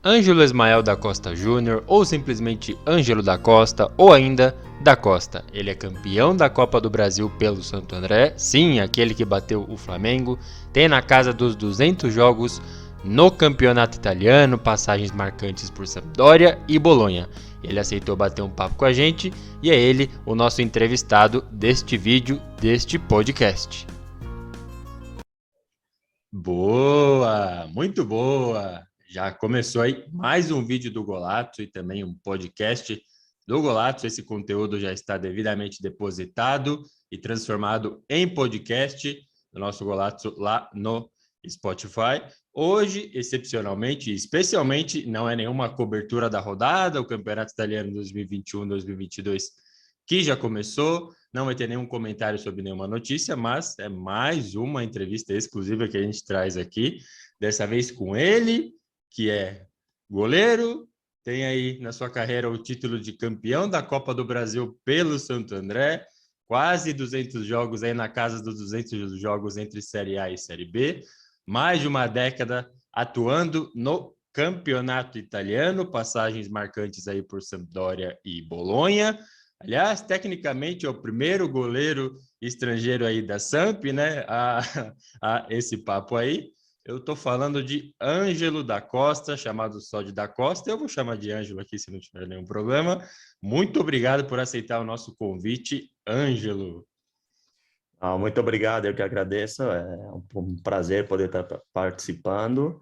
Ângelo Ismael da Costa Júnior, ou simplesmente Ângelo da Costa, ou ainda da Costa. Ele é campeão da Copa do Brasil pelo Santo André, sim, aquele que bateu o Flamengo, tem na casa dos 200 jogos no campeonato italiano, passagens marcantes por Sampdoria e Bolonha. Ele aceitou bater um papo com a gente e é ele o nosso entrevistado deste vídeo, deste podcast. Boa, muito boa! Já começou aí mais um vídeo do Golato e também um podcast do Golato. Esse conteúdo já está devidamente depositado e transformado em podcast do nosso Golato lá no Spotify. Hoje, excepcionalmente, especialmente, não é nenhuma cobertura da rodada, o Campeonato Italiano 2021-2022 que já começou, não vai ter nenhum comentário sobre nenhuma notícia, mas é mais uma entrevista exclusiva que a gente traz aqui, dessa vez com ele, que é goleiro, tem aí na sua carreira o título de campeão da Copa do Brasil pelo Santo André, quase 200 jogos aí na casa dos 200 jogos entre Série A e Série B, mais de uma década atuando no campeonato italiano, passagens marcantes aí por Sampdoria e Bolonha. Aliás, tecnicamente é o primeiro goleiro estrangeiro aí da Samp, né? A esse papo aí. Eu estou falando de Ângelo da Costa, chamado só de da Costa. Eu vou chamar de Ângelo aqui, se não tiver nenhum problema. Muito obrigado por aceitar o nosso convite, Ângelo. Muito obrigado, eu que agradeço. É um prazer poder estar participando.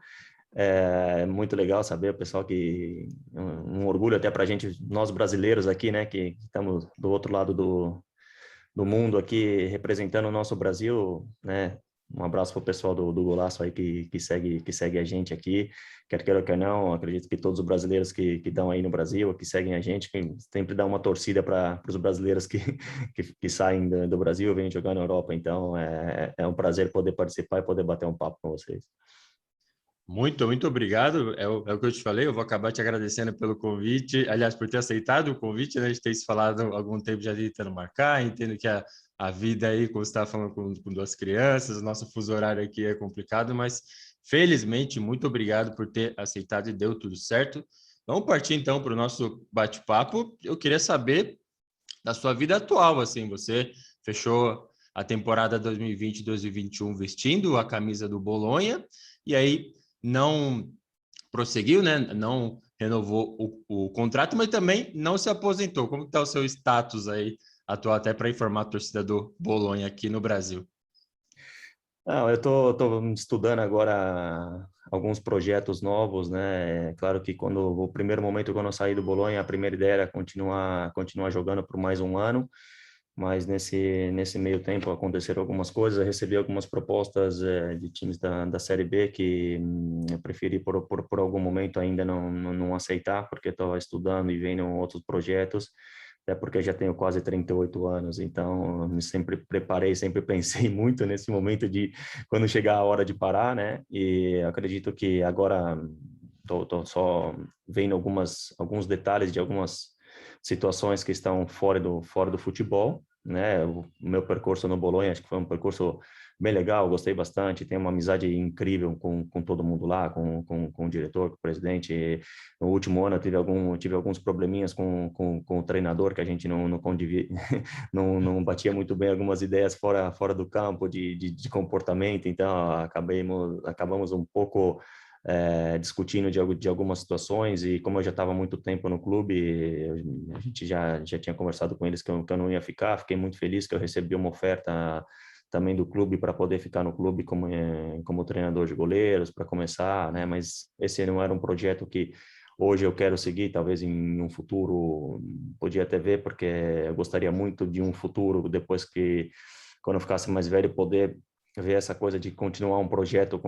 É muito legal saber, o pessoal, que um orgulho até para a gente, nós brasileiros aqui, né, que estamos do outro lado do mundo aqui, representando o nosso Brasil, né? Um abraço para o pessoal do Golaço aí que segue a gente aqui, quer queira ou quer não. Acredito que todos os brasileiros que estão aí no Brasil, que seguem a gente, que sempre dá uma torcida para os brasileiros que saem do Brasil, vêm jogar na Europa. Então, é um prazer poder participar e poder bater um papo com vocês. Muito obrigado. É o que eu te falei. Eu vou acabar te agradecendo pelo convite. Aliás, por ter aceitado o convite, né? A gente tem se falado há algum tempo já tentando marcar. Entendo que a vida aí, como você estava falando com duas crianças, o nosso fuso horário aqui é complicado, mas felizmente, muito obrigado por ter aceitado e deu tudo certo. Vamos partir então para o nosso bate-papo. Eu queria saber da sua vida atual, assim, você fechou a temporada 2020-2021 vestindo a camisa do Bolonha e aí não prosseguiu, né? Não renovou o contrato, mas também não se aposentou. Como está o seu status aí atual, até para informar a torcida do Bolonha aqui no Brasil? Não, eu tô estudando agora alguns projetos novos, né? É claro que o primeiro momento, quando eu saí do Bolonha, a primeira ideia era continuar jogando por mais um ano, mas nesse meio tempo aconteceram algumas coisas. Eu recebi algumas propostas de times da Série B que eu preferi por algum momento ainda não aceitar, porque estou estudando e vendo outros projetos, até porque já tenho quase 38 anos, então eu sempre preparei, sempre pensei muito nesse momento de quando chegar a hora de parar, né? E acredito que agora tô só vendo alguns detalhes de algumas situações que estão fora do futebol, né? O meu percurso no Bolonha, acho que foi um percurso bem legal, gostei bastante, tenho uma amizade incrível com todo mundo lá, com o diretor, com o presidente. No último ano eu tive alguns probleminhas com o treinador, que a gente não condivia, não batia muito bem algumas ideias fora do campo de comportamento, então acabamos um pouco discutindo de algumas situações. E como eu já estava há muito tempo no clube, a gente já tinha conversado com eles que eu não ia ficar. Fiquei muito feliz que eu recebi uma oferta também do clube para poder ficar no clube como treinador de goleiros para começar, né? Mas esse não era um projeto que hoje eu quero seguir. Talvez em um futuro podia até ver, porque eu gostaria muito de um futuro, depois que, quando eu ficasse mais velho, poder ver essa coisa de continuar um projeto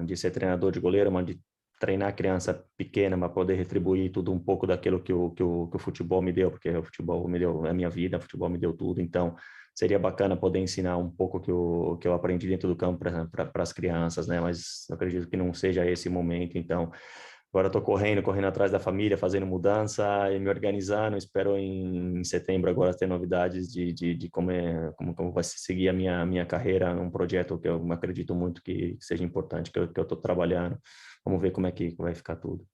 de ser treinador de goleiro, mas de treinar criança pequena para poder retribuir tudo um pouco daquilo que o futebol me deu, porque o futebol me deu a minha vida, o futebol me deu tudo. Então seria bacana poder ensinar um pouco que eu aprendi dentro do campo para as crianças, né? Mas eu acredito que não seja esse momento. Então agora estou correndo atrás da família, fazendo mudança e me organizando. Espero em setembro agora ter novidades de como vai seguir a minha carreira num projeto que eu acredito muito que seja importante, que eu estou trabalhando. Vamos ver como é que vai ficar tudo.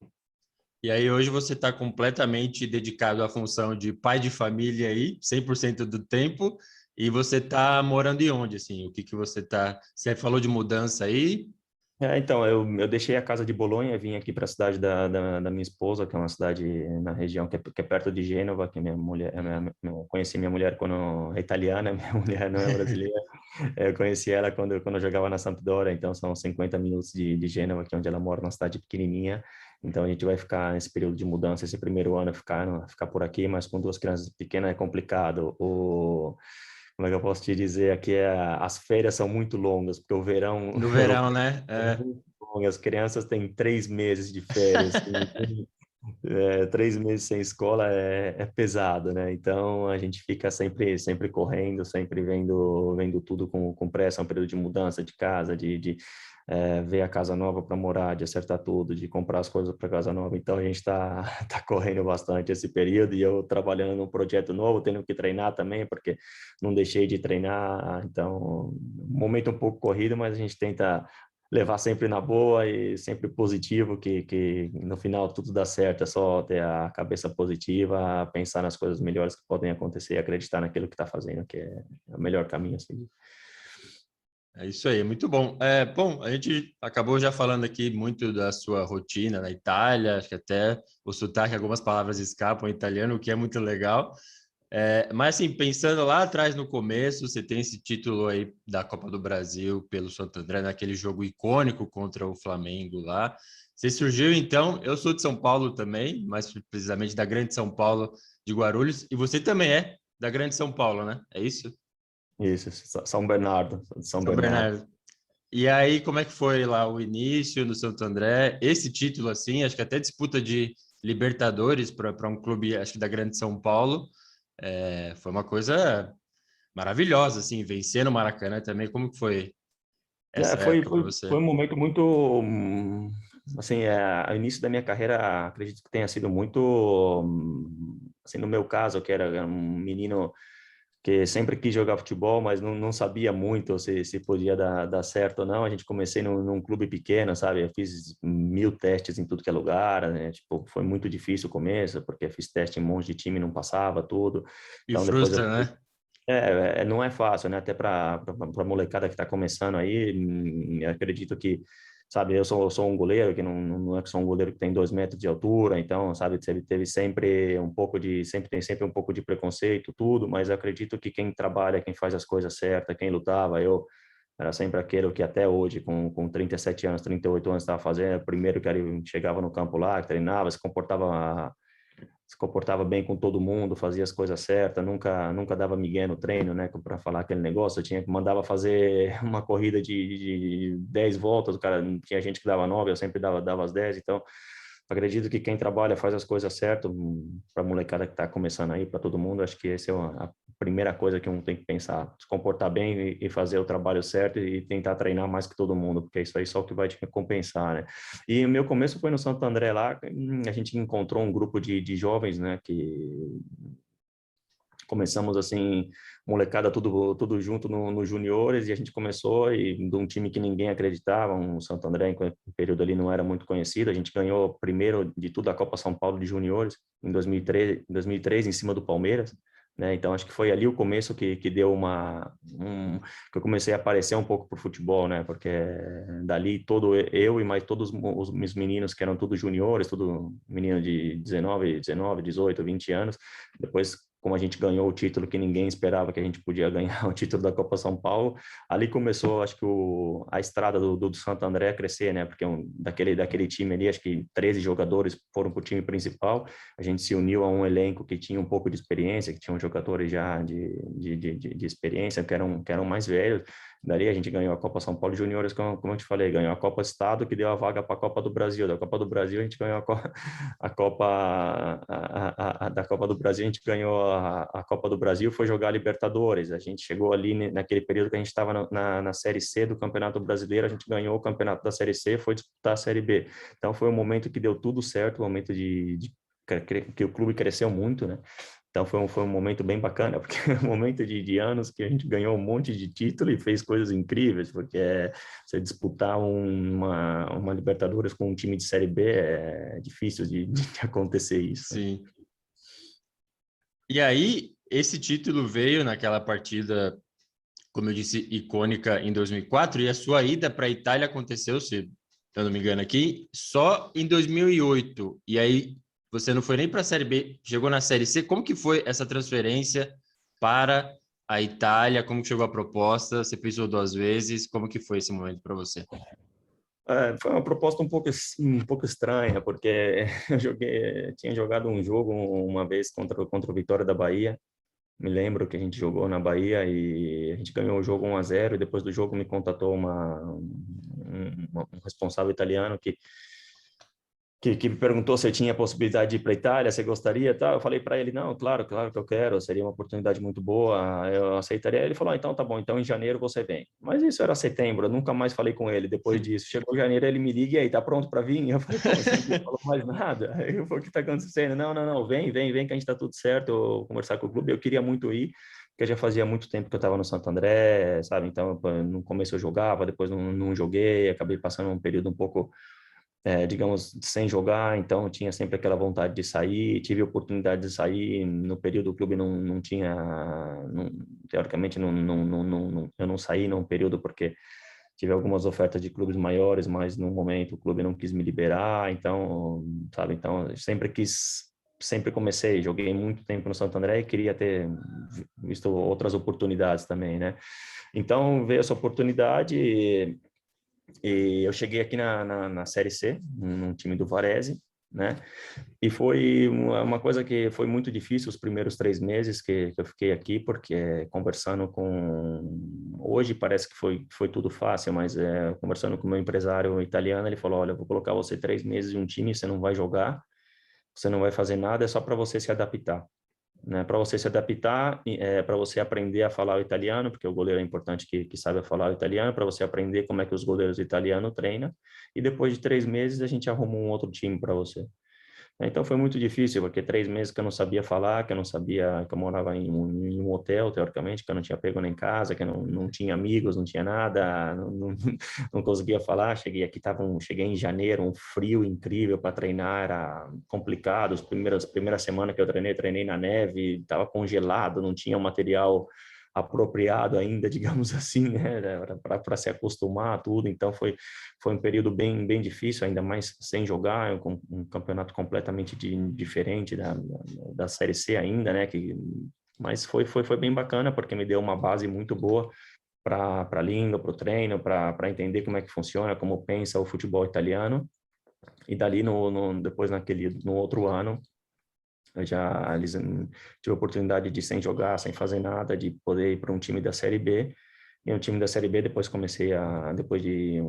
E aí hoje você está completamente dedicado à função de pai de família aí, 100% do tempo, e você está morando em onde, assim? O que que você está... Você falou de mudança aí? Então, eu deixei a casa de Bolonha, vim aqui para a cidade da minha esposa, que é uma cidade na região que é perto de Gênova, que minha mulher, eu conheci minha mulher quando é italiana, minha mulher não é brasileira. Eu conheci ela quando eu jogava na Sampdoria, então são 50 minutos de Gênova, que é onde ela mora, uma cidade pequenininha. Então a gente vai ficar nesse período de mudança, esse primeiro ano ficar por aqui, mas com duas crianças pequenas é complicado. Como é que eu posso te dizer? Aqui as férias são muito longas, porque o verão No verão, europeu né? é muito longo. As crianças têm 3 meses de férias. 3 meses sem escola é pesado, né? Então a gente fica sempre correndo, sempre vendo tudo com pressa, um período de mudança de casa, de ver a casa nova para morar, de acertar tudo, de comprar as coisas para casa nova. Então a gente está tá correndo bastante esse período e eu trabalhando num projeto novo, tendo que treinar também, porque não deixei de treinar. Então, um momento um pouco corrido, mas a gente tenta levar sempre na boa e sempre positivo, que no final tudo dá certo, é só ter a cabeça positiva, pensar nas coisas melhores que podem acontecer e acreditar naquilo que está fazendo, que é o melhor caminho a seguir. É isso aí, muito bom. Bom, a gente acabou já falando aqui muito da sua rotina na Itália, acho que até o sotaque, algumas palavras escapam em italiano, o que é muito legal. Mas assim, pensando lá atrás no começo, você tem esse título aí da Copa do Brasil pelo Santo André, naquele jogo icônico contra o Flamengo lá. Você surgiu então, eu sou de São Paulo também, mais precisamente da Grande São Paulo de Guarulhos, e você também é da Grande São Paulo, né? É isso? Isso, São Bernardo, São São Bernardo. Bernardo. E aí, como é que foi lá o início no Santo André? Esse título, assim, acho que até disputa de Libertadores para um clube, acho que da Grande São Paulo, foi uma coisa maravilhosa, assim, vencer no Maracanã também. Como que foi essa época para Foi você? um momento muito, assim, o início da minha carreira, acredito que tenha sido muito, assim, no meu caso, que era um menino que sempre quis jogar futebol, mas não sabia muito se podia dar certo ou não. A gente comecei num clube pequeno, sabe? Eu fiz 1000 testes em tudo que é lugar, né? Tipo, foi muito difícil o começo, porque eu fiz teste em um monte de time, não passava tudo. E Então, depois eu frustra, né? não é fácil, né? Até para a molecada que está começando aí, eu acredito que, sabe, eu sou um goleiro que não é que sou um goleiro que tem 2 metros de altura, então, sabe, teve sempre um pouco tem sempre um pouco de preconceito, tudo, mas eu acredito que quem trabalha, quem faz as coisas certas, quem lutava, eu era sempre aquele que até hoje, com 37 anos, 38 anos, estava fazendo, primeiro que ele chegava no campo lá, que treinava, se comportava bem com todo mundo, fazia as coisas certas, nunca dava migué no treino, né, para falar aquele negócio. Eu tinha que mandava fazer uma corrida de 10 voltas, o cara tinha gente que dava 9, eu sempre dava as 10. Então acredito que quem trabalha faz as coisas certas, para a molecada que está começando aí, para todo mundo, acho que essa é a primeira coisa que um tem que pensar, se comportar bem e fazer o trabalho certo e tentar treinar mais que todo mundo, porque isso aí só o que vai te recompensar, né? E o meu começo foi no Santo André lá, a gente encontrou um grupo de jovens, né, que começamos assim, molecada tudo junto no juniores, e a gente começou de um time que ninguém acreditava, um Santo André, em período ali não era muito conhecido. A gente ganhou primeiro de tudo a Copa São Paulo de juniores em 2003 em cima do Palmeiras, né? Então acho que foi ali o começo que deu que eu comecei a aparecer um pouco pro futebol, né? Porque dali todo eu e mais todos os meus meninos que eram todos juniores, tudo menino de 19, 18, 20 anos. Depois, como a gente ganhou o título que ninguém esperava que a gente podia ganhar, o título da Copa São Paulo, ali começou, acho que a estrada do Santo André a crescer, né? Porque daquele time ali, acho que 13 jogadores foram para o time principal. A gente se uniu a um elenco que tinha um pouco de experiência, que tinham jogadores já de experiência, que eram mais velhos. Dali a gente ganhou a Copa São Paulo Juniores, como eu te falei, ganhou a Copa Estado, que deu a vaga para a Copa do Brasil. Da Copa do Brasil a gente ganhou a Copa da Copa do Brasil, a gente ganhou a Copa do Brasil, foi jogar a Libertadores. A gente chegou ali naquele período que a gente estava na Série C do Campeonato Brasileiro, a gente ganhou o campeonato da Série C, foi disputar a Série B. Então foi um momento que deu tudo certo, um momento que o clube cresceu muito, né? Então foi um momento bem bacana, porque é um momento de anos que a gente ganhou um monte de título e fez coisas incríveis, porque você disputar uma Libertadores com um time de Série B é difícil de acontecer isso. Sim. E aí, esse título veio naquela partida, como eu disse, icônica em 2004, e a sua ida para a Itália aconteceu, se eu não me engano aqui, só em 2008. E aí, você não foi nem para a Série B, chegou na Série C. Como que foi essa transferência para a Itália? Como que chegou a proposta? Você pensou 2 vezes? Como que foi esse momento para você? Foi uma proposta um pouco estranha, porque tinha jogado um jogo uma vez contra o Vitória da Bahia. Me lembro que a gente jogou na Bahia e a gente ganhou o jogo 1-0 e depois do jogo me contatou um responsável italiano que me perguntou se eu tinha a possibilidade de ir para a Itália, se eu gostaria, tal. Eu falei para ele, não, claro que eu quero, seria uma oportunidade muito boa, eu aceitaria. Ele falou, então tá bom, então em janeiro você vem. Mas isso era setembro, eu nunca mais falei com ele depois disso. Chegou janeiro, ele me liga, e aí, tá pronto para vir? Eu falei, pô, você não falou mais nada. Aí eu falei, o que tá acontecendo? Não, vem, que a gente tá tudo certo, eu vou conversar com o clube, eu queria muito ir, porque já fazia muito tempo que eu estava no Santo André, sabe? Então, no começo eu jogava, depois não joguei, acabei passando um período um pouco digamos, sem jogar, então eu tinha sempre aquela vontade de sair, tive a oportunidade de sair, no período o clube não tinha, teoricamente eu não saí num período porque tive algumas ofertas de clubes maiores, mas no momento o clube não quis me liberar, então, sabe, então eu sempre comecei, joguei muito tempo no Santo André e queria ter visto outras oportunidades também, né? Então veio essa oportunidade e eu cheguei aqui na Série C, num time do Varese, né? E foi uma coisa que foi muito difícil os primeiros 3 meses que eu fiquei aqui, porque conversando com... Hoje parece que foi tudo fácil, mas conversando com o meu empresário italiano, ele falou, olha, eu vou colocar você 3 meses em um time, você não vai jogar, você não vai fazer nada, é só para você se adaptar, né? Para você se adaptar, para você aprender a falar o italiano, porque o goleiro é importante que saiba falar o italiano, para você aprender como é que os goleiros italianos treinam, e depois de 3 meses a gente arruma um outro time para você. Então foi muito difícil, porque 3 meses que eu não sabia falar, que eu não sabia, que eu morava em um hotel, teoricamente, que eu não tinha pego nem casa, que eu não tinha amigos, não tinha nada, não conseguia falar. Cheguei em janeiro, um frio incrível para treinar, era complicado. Primeiras semanas que eu treinei na neve, estava congelado, não tinha o material apropriado ainda, digamos assim, né, para se acostumar a tudo. Então foi um período bem difícil, ainda mais sem jogar, um campeonato completamente diferente da Série C ainda, né, mas foi bem bacana, porque me deu uma base muito boa para a língua, para o treino, para entender como é que funciona, como pensa o futebol italiano. E dali, depois no outro ano, tive a oportunidade de, sem jogar, sem fazer nada, de poder ir para um time da Série B. E o time da Série B, depois depois de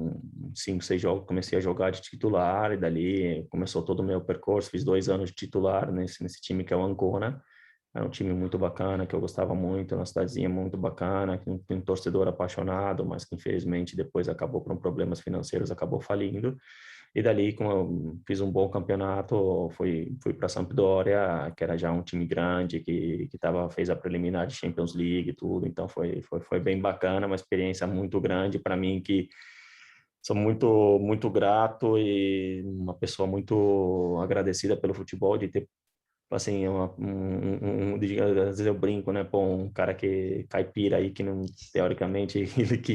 5, 6 jogos, comecei a jogar de titular, e dali começou todo o meu percurso. Fiz 2 anos de titular nesse time que é o Ancona. Era um time muito bacana, que eu gostava muito, uma cidadezinha muito bacana, que um torcedor apaixonado, mas que infelizmente depois acabou por problemas financeiros, acabou falindo. E dali, como eu fiz um bom campeonato, fui para a Sampdoria, que era já um time grande, fez a preliminar de Champions League e tudo. Então foi bem bacana, uma experiência muito grande para mim, que sou muito grato e uma pessoa muito agradecida pelo futebol, de ter, assim, às vezes eu brinco, né, pô, um cara que caipira aí, que não, teoricamente,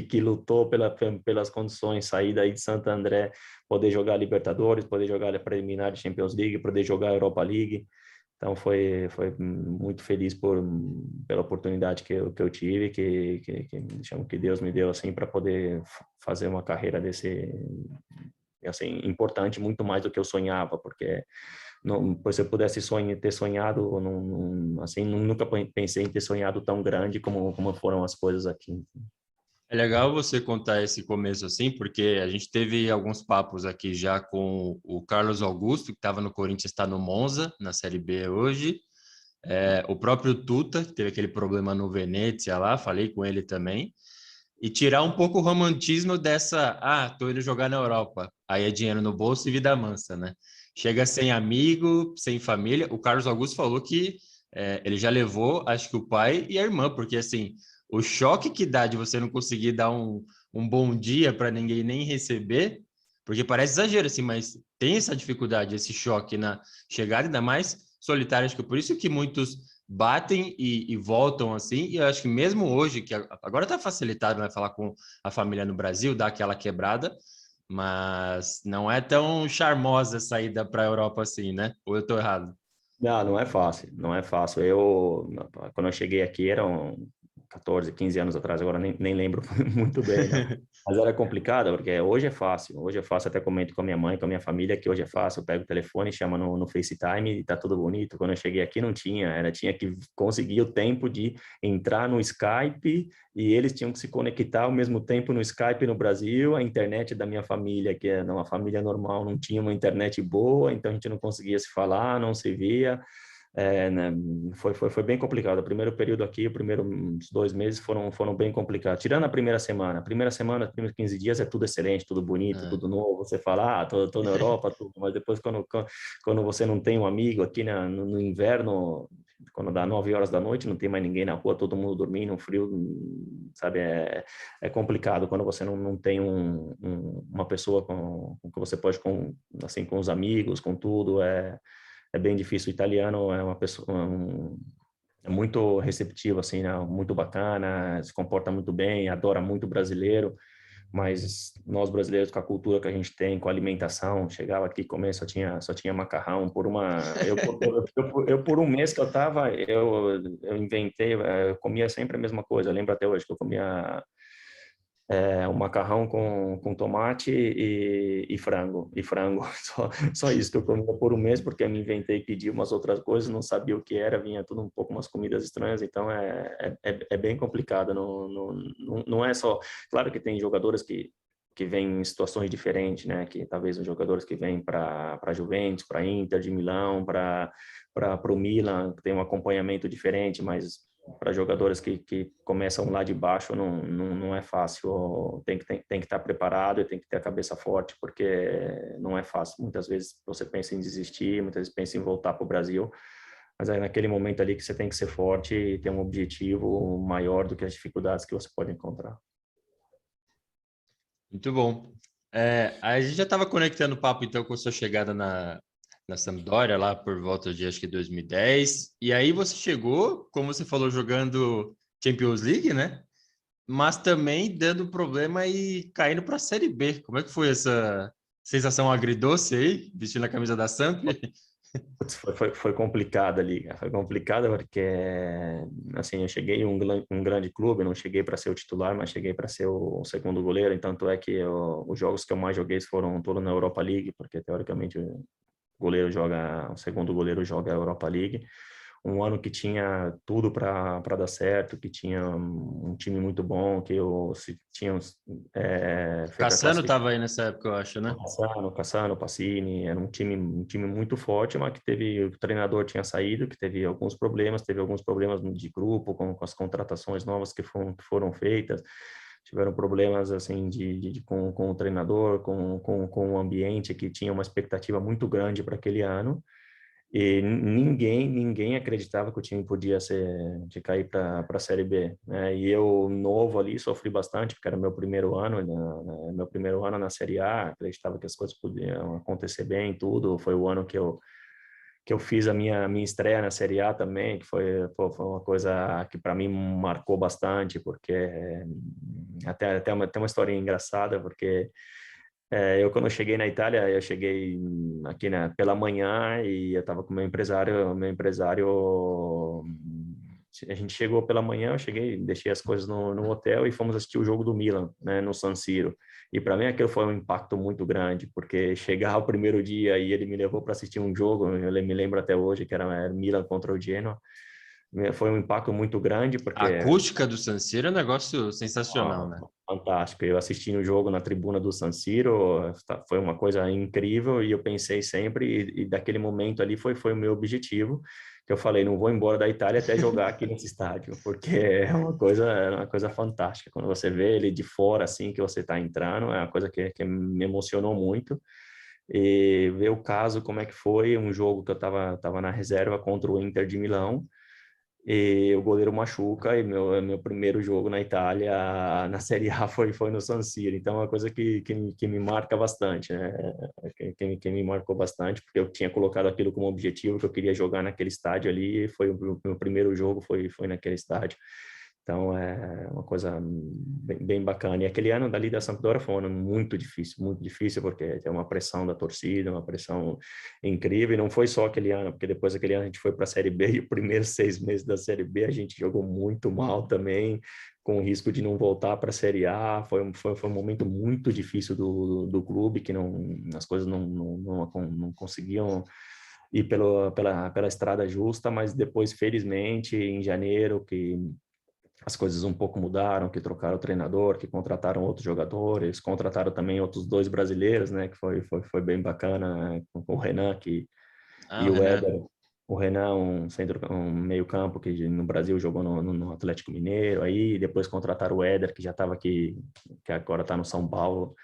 que lutou pelas condições, sair daí de Santo André, poder jogar Libertadores, poder jogar a preliminar de Champions League, poder jogar a Europa League. Então foi muito feliz pela oportunidade que eu tive, que Deus me deu, assim, para poder fazer uma carreira assim, importante, muito mais do que eu sonhava, porque não, se eu pudesse ter sonhado, assim, nunca pensei em ter sonhado tão grande como foram as coisas aqui. É legal você contar esse começo assim, porque a gente teve alguns papos aqui já com o Carlos Augusto, que estava no Corinthians, está no Monza, na Série B hoje. O próprio Tuta, que teve aquele problema no Venezia lá, falei com ele também. E tirar um pouco o romantismo dessa, tô indo jogar na Europa. Aí é dinheiro no bolso e vida mansa, né? Chega sem amigo, sem família. O Carlos Augusto falou que ele já levou, acho que o pai e a irmã, porque assim, o choque que dá de você não conseguir dar um bom dia para ninguém nem receber, porque parece exagero assim, mas tem essa dificuldade, esse choque na chegada, ainda mais solitário, acho que por isso que muitos batem e voltam assim, e eu acho que mesmo hoje, que agora está facilitado, né, falar com a família no Brasil, dar aquela quebrada, mas não é tão charmosa a saída para a Europa assim, né? Ou eu estou errado? Não, não é fácil, não é fácil. Eu, quando eu cheguei aqui, eram 14, 15 anos atrás, agora nem lembro muito bem, não. Mas era complicado, porque hoje é fácil, até comento com a minha mãe, com a minha família, que hoje é fácil, eu pego o telefone, chama no FaceTime e tá tudo bonito. Quando eu cheguei aqui não tinha, tinha que conseguir o tempo de entrar no Skype e eles tinham que se conectar ao mesmo tempo no Skype no Brasil, a internet da minha família, que é uma família normal, não tinha uma internet boa, então a gente não conseguia se falar, não se via. Né, foi bem complicado. O primeiro período aqui, os primeiros 2 meses foram bem complicados. Tirando a primeira semana, os primeiros 15 dias é tudo excelente, tudo bonito, Ah. tudo novo. Você fala, tô na Europa, tudo. Mas depois, quando você não tem um amigo aqui no inverno, quando dá 9 horas da noite, não tem mais ninguém na rua, todo mundo dormindo, um frio, sabe? É complicado quando você não tem uma pessoa com que você pode, assim, com os amigos, com tudo. É bem difícil. O italiano é uma pessoa é muito receptivo, assim, né? Muito bacana, se comporta muito bem, adora muito brasileiro, mas nós brasileiros, com a cultura que a gente tem, com a alimentação, chegava aqui comer, só tinha macarrão. Por um mês que eu tava, eu inventei, eu comia sempre a mesma coisa. Eu lembro até hoje que eu comia um macarrão com tomate e frango. Só isso que eu comia por um mês, porque eu me inventei, pedi umas outras coisas, não sabia o que era, vinha tudo um pouco umas comidas estranhas, então é bem complicado. Não é só... Claro que tem jogadores que vêm em situações diferentes, né? Que talvez os jogadores que vêm para Juventus, para Inter de Milão, para o Milan, que tem um acompanhamento diferente, mas para jogadores que começam lá de baixo não é fácil. Tem que estar preparado e tem que ter a cabeça forte, porque não é fácil. Muitas vezes você pensa em desistir, muitas vezes pensa em voltar para o Brasil, mas é naquele momento ali que você tem que ser forte e ter um objetivo maior do que as dificuldades que você pode encontrar. Muito bom. A gente já estava conectando o papo, então, com a sua chegada na Sampdoria, lá por volta de, acho que 2010. E aí você chegou, como você falou, jogando Champions League, né? Mas também dando problema e caindo para a Série B. Como é que foi essa sensação agridoce aí, vestindo a camisa da Samp? Putz, foi complicado ali, cara. Foi complicado porque, assim, eu cheguei em um grande clube, não cheguei para ser o titular, mas cheguei para ser o segundo goleiro. Então, tanto é que os jogos que eu mais joguei foram todos na Europa League, porque teoricamente o segundo goleiro joga a Europa League. Um ano que tinha tudo para dar certo, que tinha um time muito bom, que tinha feito a Cassano classificação. estava aí nessa época, eu acho, né? Cassano, Pacini, era um time muito forte, mas que teve, o treinador tinha saído, que teve alguns problemas de grupo com as contratações novas que foram feitas, tiveram problemas assim com o treinador, com o ambiente, que tinha uma expectativa muito grande para aquele ano. E ninguém acreditava que o time podia de cair para a Série B, né? E eu, novo ali, sofri bastante, porque era meu primeiro ano, meu primeiro ano na Série A, acreditava que as coisas podiam acontecer bem, tudo. Foi o ano que eu fiz a minha estreia na Série A também, que foi uma coisa que para mim marcou bastante, porque até uma história engraçada, porque quando eu cheguei na Itália, eu cheguei aqui, né, pela manhã e eu estava com o meu empresário, a gente chegou pela manhã, eu cheguei, deixei as coisas no hotel e fomos assistir o jogo do Milan, né, no San Siro. E para mim aquilo foi um impacto muito grande, porque chegar o primeiro dia e ele me levou para assistir um jogo, eu me lembro até hoje que era Milan contra o Genoa, foi um impacto muito grande, A porque acústica do San Siro é um negócio sensacional, né? fantástico. Eu assistindo o jogo na tribuna do San Siro, foi uma coisa incrível e eu pensei sempre, e daquele momento ali foi o meu objetivo, que eu falei, não vou embora da Itália até jogar aqui nesse estádio, porque é uma coisa fantástica. Quando você vê ele de fora, assim, que você está entrando, é uma coisa que me emocionou muito. E ver o caso, como é que foi, um jogo que eu estava na reserva contra o Inter de Milão, e o goleiro machuca, e meu primeiro jogo na Itália, na Série A, foi no San Siro. Então, é uma coisa que me marca bastante, né? Que me marcou bastante, porque eu tinha colocado aquilo como objetivo, que eu queria jogar naquele estádio ali, e foi o meu primeiro jogo, foi naquele estádio. Então, é uma coisa bem bacana. E aquele ano dali da Sampdoria foi um ano muito difícil, porque tem uma pressão da torcida, uma pressão incrível. E não foi só aquele ano, porque depois daquele ano a gente foi para a Série B, e os primeiros 6 meses da Série B a gente jogou muito mal também, com o risco de não voltar para a Série A. Foi um momento muito difícil do clube, que as coisas não conseguiam ir pela estrada justa, mas depois, felizmente, em janeiro, que as coisas um pouco mudaram, que trocaram o treinador, que contrataram outros jogadores, contrataram também outros 2 brasileiros, né, que foi bem bacana, né, com o Renan Ah, e o o Renan. Éder. O Renan, um meio-campo que no Brasil jogou no Atlético Mineiro, aí depois contrataram o Éder, que já estava aqui, que agora está no São Paulo,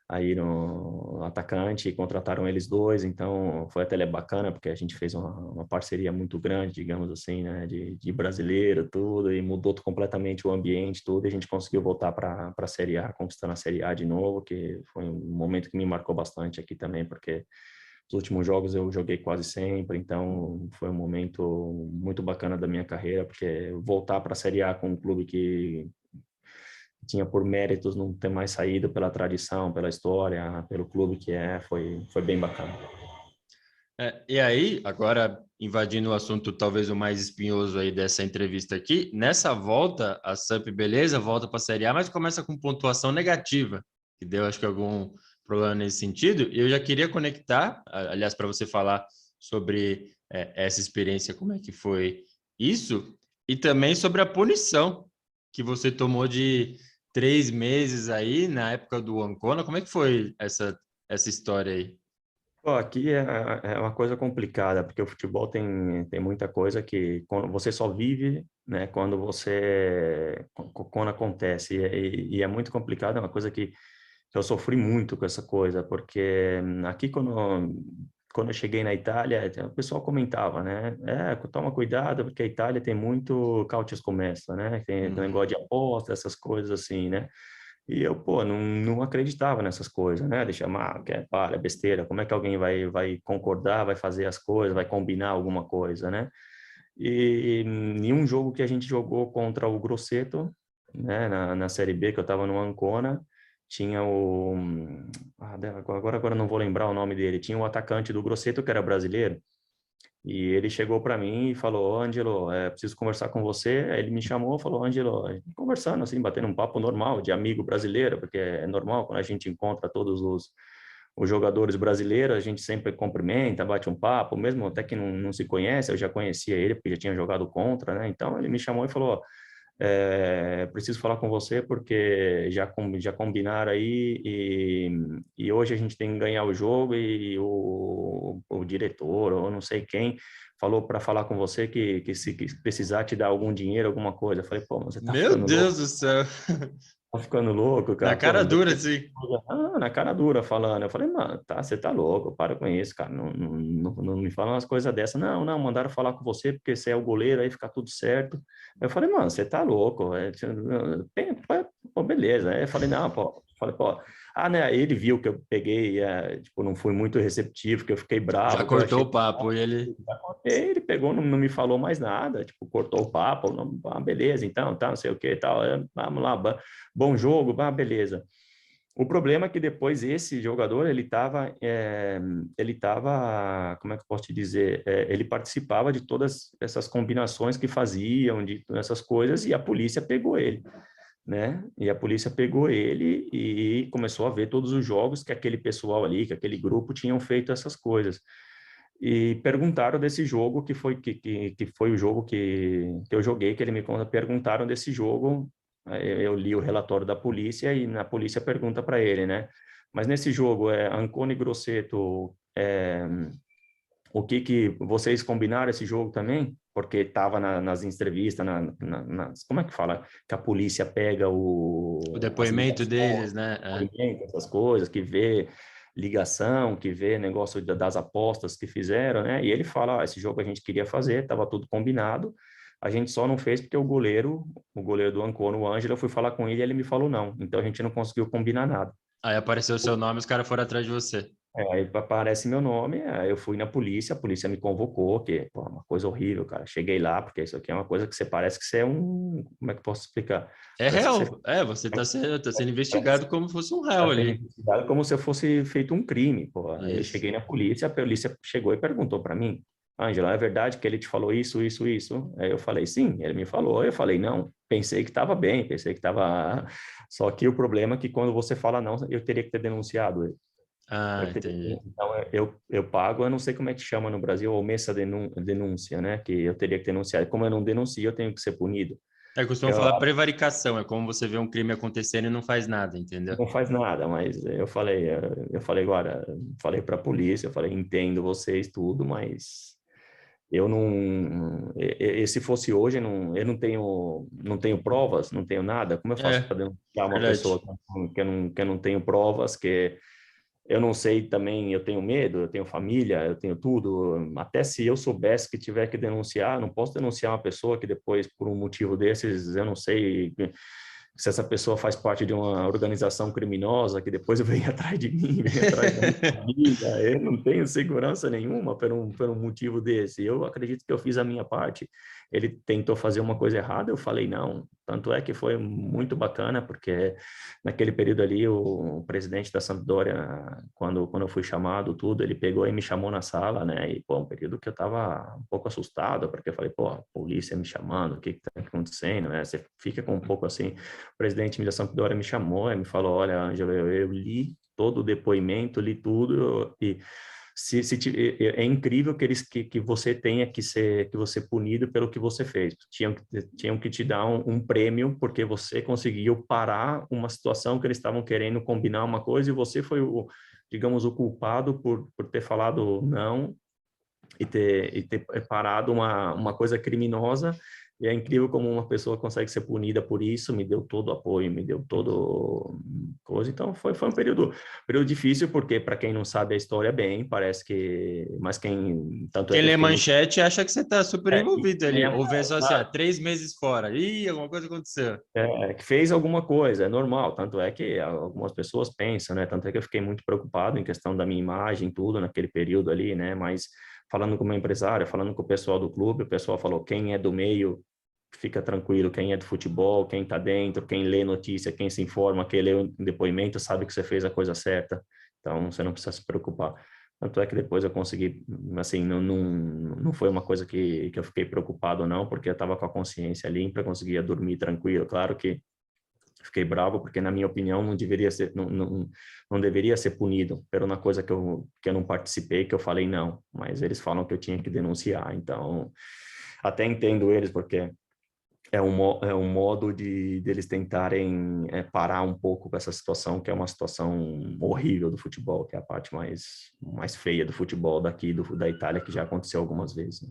aí no atacante, e contrataram eles dois, então foi até bacana, porque a gente fez uma parceria muito grande, digamos assim, né, de brasileiro, tudo, e mudou completamente o ambiente, tudo, e a gente conseguiu voltar para a Série A, conquistando a Série A de novo, que foi um momento que me marcou bastante aqui também, porque os últimos jogos eu joguei quase sempre, então foi um momento muito bacana da minha carreira, porque voltar para a Série A com um clube que tinha por méritos não ter mais saído pela tradição, pela história, pelo clube que foi bem bacana. E aí, agora invadindo o assunto talvez o mais espinhoso aí dessa entrevista aqui, nessa volta, a Samp, beleza, volta para a Série A, mas começa com pontuação negativa, que deu, acho que, algum problema nesse sentido. E eu já queria conectar, aliás, para você falar sobre essa experiência, como é que foi isso, e também sobre a punição que você tomou de 3 meses aí, na época do Ancona. Como é que foi essa história aí? Pô, aqui é uma coisa complicada, porque o futebol tem muita coisa que quando você só vive, né, quando acontece, e é muito complicado, é uma coisa que eu sofri muito com essa coisa, porque aqui quando eu cheguei na Itália, o pessoal comentava, né, toma cuidado, porque a Itália tem muito cautious commercio, né, tem negócio de aposta, essas coisas assim, né, e eu, pô, não acreditava nessas coisas, né? De chamar, que é besteira. Como é que alguém vai concordar, vai fazer as coisas, vai combinar alguma coisa, né? E em um jogo que a gente jogou contra o Grosseto, né? Na Série B, que eu estava no Ancona, tinha agora não vou lembrar o nome dele. Tinha o atacante do Grosseto, que era brasileiro, e ele chegou para mim e falou: Ângelo, preciso conversar com você. Aí ele me chamou e falou: Ângelo, conversando assim, batendo um papo normal de amigo brasileiro, porque é normal quando a gente encontra todos os jogadores brasileiros, a gente sempre cumprimenta, bate um papo, mesmo até que não se conhece, eu já conhecia ele, porque já tinha jogado contra, né? Então ele me chamou e falou: preciso falar com você porque já combinaram aí e hoje a gente tem que ganhar o jogo e o diretor ou não sei quem falou para falar com você que se precisar te dar algum dinheiro, alguma coisa. Eu falei, pô, mas você tá Meu ficando louco? Deus do céu! Tá ficando louco, Na cara? Pô, cara não vem dura, sim. na cara dura falando. Eu falei, mano, você tá louco, para com isso, cara. Não me fala umas coisas dessas. Não, mandaram falar com você porque você é o goleiro, aí fica tudo certo. Eu falei, mano, você tá louco. Pô, beleza. Aí eu falei, não, pô. Falei, pô. Ah, né? Aí ele viu que eu peguei, tipo, não fui muito receptivo, que eu fiquei Já bravo, que eu cortou achei. o papo e ele. Ele pegou, não me falou mais nada, tipo, cortou o papo, beleza, então, tá, não sei o que, tal, vamos lá, bom jogo, beleza. O problema é que depois esse jogador, ele tava, como é que eu posso te dizer, ele participava de todas essas combinações que faziam, de essas coisas, e a polícia pegou ele, né? E a polícia pegou ele e começou a ver todos os jogos que aquele pessoal ali, que aquele grupo tinham feito essas coisas. E perguntaram desse jogo, que foi o jogo que eu joguei, que ele me conta, perguntaram desse jogo, eu li o relatório da polícia e na polícia pergunta para ele, né? Mas nesse jogo, Ancona e Grosseto, o que vocês combinaram esse jogo também? Porque estava nas entrevistas, como é que fala? Que a polícia pega O as depoimento ligações, deles, né? essas coisas, que vê ligação, que vê negócio das apostas que fizeram, né? E ele fala, esse jogo a gente queria fazer, estava tudo combinado, A gente só não fez porque o goleiro do Ancona, o Ângelo, eu fui falar com ele e ele me falou não. Então a gente não conseguiu combinar nada. Aí apareceu o seu nome, os caras foram atrás de você. Aí aparece meu nome, aí eu fui na polícia, a polícia me convocou, que pô, uma coisa horrível, cara. Cheguei lá, porque isso aqui é uma coisa que você parece que você é um. Como é que eu posso explicar? É Parece que você réu. Você tá sendo parece investigado como se fosse um réu está sendo ali. investigado como se eu fosse feito um crime, pô. Aí eu Isso. cheguei na polícia, a polícia chegou e perguntou para mim, Ângela, é verdade que ele te falou isso, isso, isso? Aí eu falei, sim, ele me falou. Eu falei, não, pensei que estava bem, pensei que estava. Só que o problema é que quando você fala não, eu teria que ter denunciado ele. Ah, entendi. Então, eu pago, eu não sei como é que chama no Brasil, omissa denúncia, né? Que eu teria que denunciar. Como eu não denuncio, eu tenho que ser punido. Costumam Que falar prevaricação, é como você vê um crime acontecendo e não faz nada, entendeu? não faz nada, mas eu falei agora, falei para a polícia, eu falei, entendo vocês tudo, mas eu não, se fosse hoje, eu não tenho provas, não tenho nada. Como eu faço É, para denunciar uma verdade. pessoa que eu não tenho provas, que eu não sei também, eu tenho medo, eu tenho família, eu tenho tudo. Até se eu soubesse que tiver que denunciar, não posso denunciar uma pessoa que depois, por um motivo desses, eu não sei se essa pessoa faz parte de uma organização criminosa que depois vem atrás de mim, vem atrás da minha família. Eu não tenho segurança nenhuma por um motivo desse. Eu acredito que eu fiz a minha parte. Ele tentou fazer uma coisa errada, eu falei não. Tanto é que foi muito bacana, porque naquele período ali, o presidente da Sampdoria, quando eu fui chamado, tudo, ele pegou e me chamou na sala, né? E, pô, um período que eu tava um pouco assustado, porque eu falei, pô, a polícia me chamando, o que que tá acontecendo, né? Você fica com um pouco assim. O presidente da Sampdoria me chamou e me falou, olha, Ângelo, eu li todo o depoimento, li tudo, e é incrível que você tenha que você punido pelo que você fez. Tinham que te dar um prêmio porque você conseguiu parar uma situação que eles estavam querendo combinar uma coisa e você foi digamos, o culpado por ter falado não e ter parado uma coisa criminosa. E é incrível como uma pessoa consegue ser punida por isso. Me deu todo o apoio, me deu todo coisa. Então foi um período difícil, porque para quem não sabe a história bem, parece que, mas quem, tanto é Quem que eu lê fiquei muito, manchete acha que você tá super envolvido ali. Ou vê só assim, claro, 3 meses fora. Ih, alguma coisa aconteceu. que fez alguma coisa, é normal. Tanto é que algumas pessoas pensam, né? Tanto é que eu fiquei muito preocupado em questão da minha imagem, tudo naquele período ali, né? Mas falando com o meu empresário, falando com o pessoal do clube, o pessoal falou: quem é do meio, fica tranquilo. Quem é do futebol, quem está dentro, quem lê notícia, quem se informa, quem lê o depoimento, sabe que você fez a coisa certa. Então você não precisa se preocupar. Tanto é que depois eu consegui, assim, não foi uma coisa que eu fiquei preocupado, não, porque eu estava com a consciência limpa, conseguia dormir tranquilo. Claro que fiquei bravo, porque, na minha opinião, não deveria ser, não deveria ser punido por uma coisa que eu não participei, que eu falei não, mas eles falam que eu tinha que denunciar. Então, até entendo eles, porque é um modo deles tentarem parar um pouco com essa situação, que é uma situação horrível do futebol, que é a parte mais feia do futebol daqui da Itália, que já aconteceu algumas vezes, né?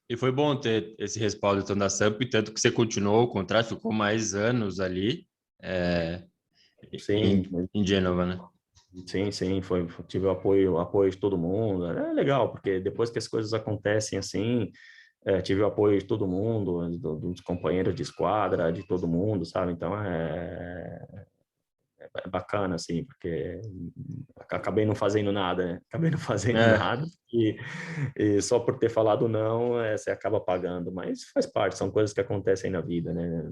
E foi bom ter esse respaldo então da Samp, tanto que você continuou o contrato, ficou mais anos ali é, Sim, em Gênova, né? sim, sim, tive o apoio de todo mundo. É legal, porque depois que as coisas acontecem assim, tive o apoio de todo mundo, dos companheiros de esquadra, de todo mundo, sabe? Então é bacana, assim, porque acabei não fazendo nada, né? Acabei não fazendo É, nada e só por ter falado não, você acaba pagando, mas faz parte, são coisas que acontecem na vida, né?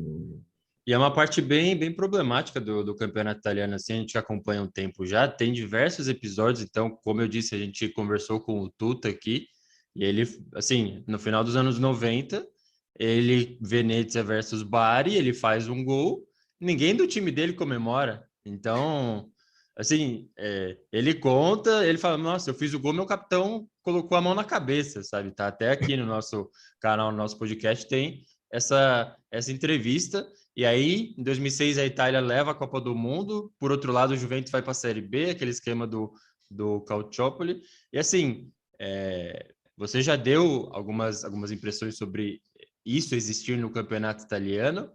e é uma parte bem problemática do campeonato italiano, assim, a gente acompanha um tempo já, tem diversos episódios, então, como eu disse, a gente conversou com o Tuta aqui, e ele, assim, no final dos anos 90, ele, Venezia versus Bari, ele faz um gol, ninguém do time dele comemora, então, assim, ele conta, ele fala, nossa, eu fiz o gol, meu capitão colocou a mão na cabeça, sabe, tá até aqui no nosso canal, no nosso podcast, tem essa entrevista, e aí, em 2006, a Itália leva a Copa do Mundo. Por outro lado, o Juventus vai para a Série B, aquele esquema do Calciopoli. E assim, você já deu algumas impressões sobre isso existir no campeonato italiano,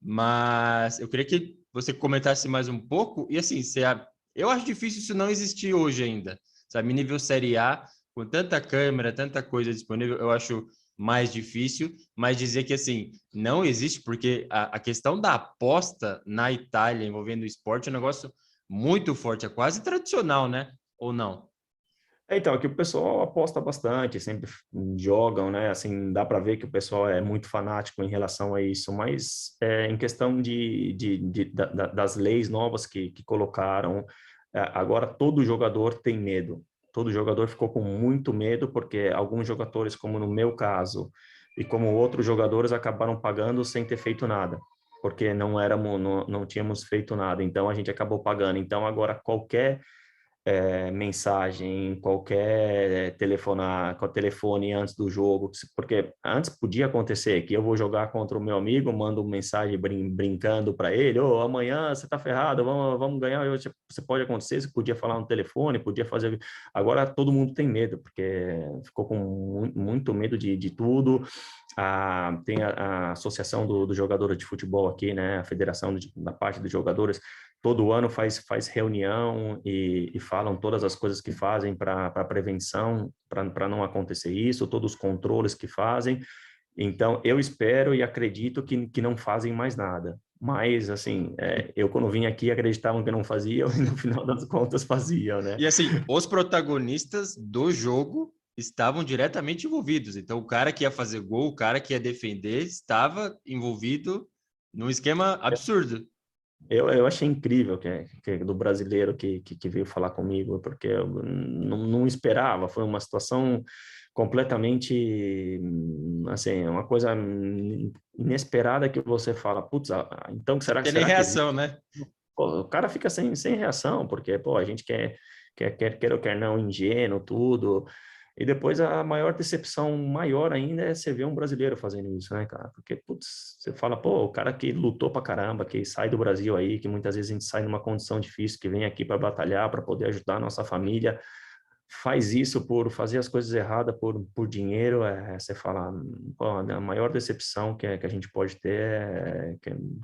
mas eu queria que você comentasse mais um pouco. E assim, eu acho difícil isso não existir hoje ainda, sabe? Nível Série A, com tanta câmera, tanta coisa disponível, eu acho mais difícil, mas dizer que, assim, não existe, porque a questão da aposta na Itália envolvendo o esporte é um negócio muito forte, é quase tradicional, né? Ou não? Então, aqui o pessoal aposta bastante, sempre jogam, né? Assim, dá para ver que o pessoal é muito fanático em relação a isso, mas em questão das leis novas que colocaram, agora todo jogador tem medo. Todo jogador ficou com muito medo, porque alguns jogadores, como no meu caso, e como outros jogadores, acabaram pagando sem ter feito nada, porque não tínhamos feito nada, então a gente acabou pagando. Então, agora qualquer mensagem, qualquer telefonar com o telefone antes do jogo, porque antes podia acontecer que eu vou jogar contra o meu amigo, mando uma mensagem brincando para ele, ô, amanhã você tá ferrado, vamos ganhar, você pode acontecer, você podia falar no telefone, podia fazer, agora todo mundo tem medo, porque ficou com muito medo de tudo. Tem a associação do jogador de futebol aqui, né, a federação da parte dos jogadores, todo ano faz reunião e falam todas as coisas que fazem para prevenção, para não acontecer isso, todos os controles que fazem. Então, eu espero e acredito que não fazem mais nada. Mas, assim, eu quando vim aqui acreditavam que não faziam e no final das contas faziam, né? E assim, os protagonistas do jogo estavam diretamente envolvidos. Então, o cara que ia fazer gol, o cara que ia defender, estava envolvido num esquema absurdo. Eu achei incrível que do brasileiro que veio falar comigo, porque eu não esperava, foi uma situação completamente, assim, uma coisa inesperada que você fala, putz, então Tem nem será que existe? reação, né? Pô, o cara fica sem reação, porque, pô, a gente quer ou quer não, ingênuo, tudo. E depois a maior decepção maior ainda é você ver um brasileiro fazendo isso, né, cara? Porque, putz, você fala, pô, o cara que lutou pra caramba, que sai do Brasil aí, que muitas vezes a gente sai numa condição difícil, que vem aqui para batalhar, para poder ajudar a nossa família, faz isso por fazer as coisas erradas por dinheiro, você fala, pô, a maior decepção que a gente pode ter,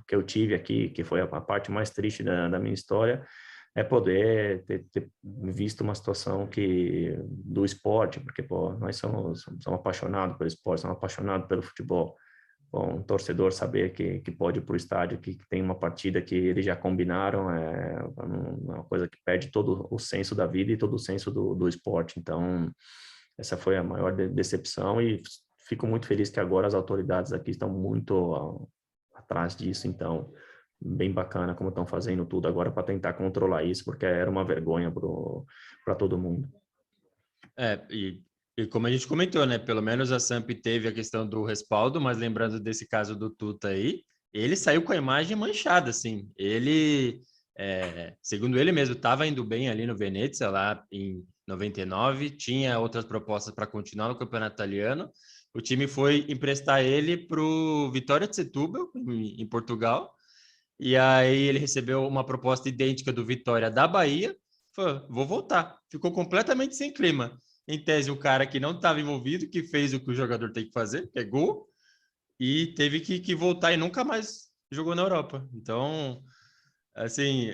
que eu tive aqui, que foi a parte mais triste da minha história, é poder ter visto uma situação do esporte, porque, pô, nós somos apaixonados pelo esporte, somos apaixonados pelo futebol. Bom, um torcedor saber que pode ir para o estádio, que tem uma partida que eles já combinaram, é uma coisa que perde todo o senso da vida e todo o senso do esporte. Então, essa foi a maior decepção e fico muito feliz que agora as autoridades aqui estão muito atrás disso. Então, bem bacana como estão fazendo tudo agora para tentar controlar isso, porque era uma vergonha para todo mundo. E como a gente comentou, né? Pelo menos a Samp teve a questão do respaldo, mas lembrando desse caso do Tuta aí, ele saiu com a imagem manchada, assim. Ele, segundo ele mesmo, estava indo bem ali no Venezia, lá em 99, tinha outras propostas para continuar no campeonato italiano. O time foi emprestar ele para o Vitória de Setúbal, em Portugal, e aí ele recebeu uma proposta idêntica do Vitória da Bahia, falou, vou voltar. Ficou completamente sem clima. Em tese, o cara que não estava envolvido, que fez o que o jogador tem que fazer, que é gol, e teve que voltar e nunca mais jogou na Europa. Então, assim,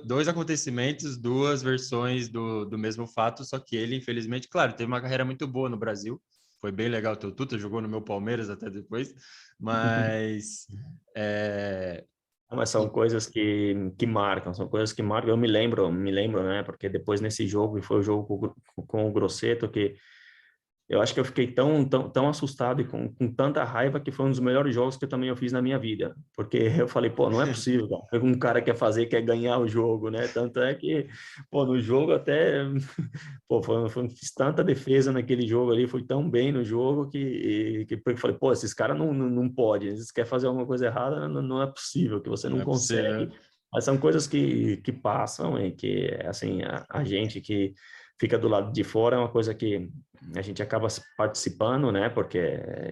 dois acontecimentos, duas versões do mesmo fato, só que ele, infelizmente, claro, teve uma carreira muito boa no Brasil, foi bem legal o teu Tuta, jogou no meu Palmeiras até depois, mas Mas são coisas que marcam, são coisas que marcam. Eu me lembro, né? Porque depois nesse jogo, e foi o jogo com o Grosseto, que eu acho que eu fiquei tão assustado e com tanta raiva que foi um dos melhores jogos que eu fiz na minha vida. Porque eu falei, pô, não é possível, cara. Um cara quer fazer, quer ganhar o jogo, né? Tanto é que, pô, no jogo até, pô, fiz tanta defesa naquele jogo ali, fui tão bem no jogo que eu falei, pô, esses caras não podem, eles querem fazer alguma coisa errada, não é possível, que você não não é possível. consegue. Mas são coisas que passam e que, assim, a gente que fica do lado de fora é uma coisa que a gente acaba participando, né? Porque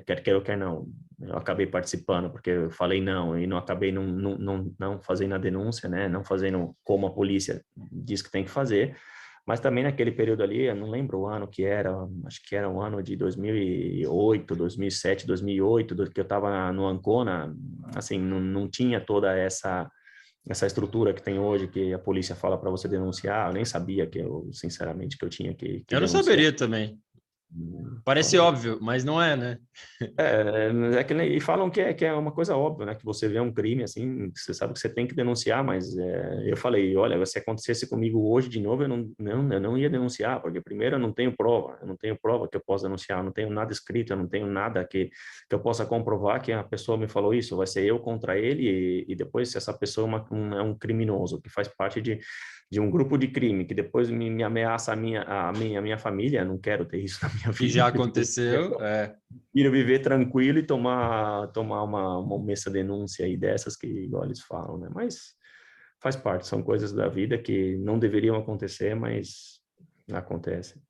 quer queira ou quer não, eu acabei participando porque eu falei não e não acabei não fazendo a denúncia, né? Não fazendo como a polícia diz que tem que fazer. Mas também naquele período ali, eu não lembro o ano que era, acho que era o ano de 2008, 2007, 2008, que eu estava no Ancona, assim, não tinha toda essa estrutura que tem hoje, que a polícia fala para você denunciar. Eu nem sabia sinceramente, que eu tinha que Eu não denunciar. saberia também. Parece óbvio, mas não é, né? É que e falam que é uma coisa óbvia, né? Que você vê um crime assim, você sabe que você tem que denunciar, mas eu falei, olha, se acontecesse comigo hoje de novo, eu não ia denunciar, porque primeiro eu não tenho prova que eu possa denunciar, eu não tenho nada escrito, eu não tenho nada que eu possa comprovar que a pessoa me falou isso, vai ser eu contra ele e depois se essa pessoa é um criminoso que faz parte de um grupo de crime que depois me ameaça a minha família, eu não quero ter isso na minha Que vida. já aconteceu, é. Ir viver tranquilo e tomar uma denúncia aí dessas que igual eles falam, né? Mas faz parte, são coisas da vida que não deveriam acontecer, mas acontecem.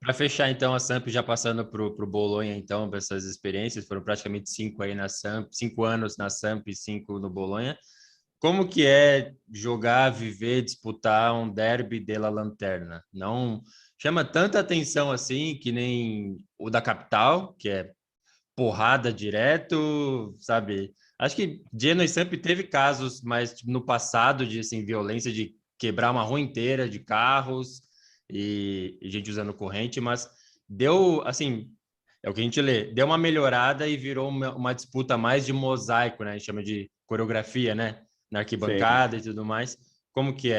Para fechar, então, a Samp já passando para o Bolonha, então, para essas experiências, foram praticamente 5 aí na Samp, 5 anos na Samp e 5 no Bolonha. Como que é jogar, viver, disputar um derby de La Lanterna? Não chama tanta atenção assim que nem o da capital, que é porrada direto, sabe? Acho que Genoa e Samp teve casos, mas tipo, no passado de assim, violência de quebrar uma rua inteira de carros e gente usando corrente, mas deu assim, é o que a gente lê, deu uma melhorada e virou uma disputa mais de mosaico, né? A gente chama de coreografia, né? Na Sim. arquibancada e tudo mais. Como que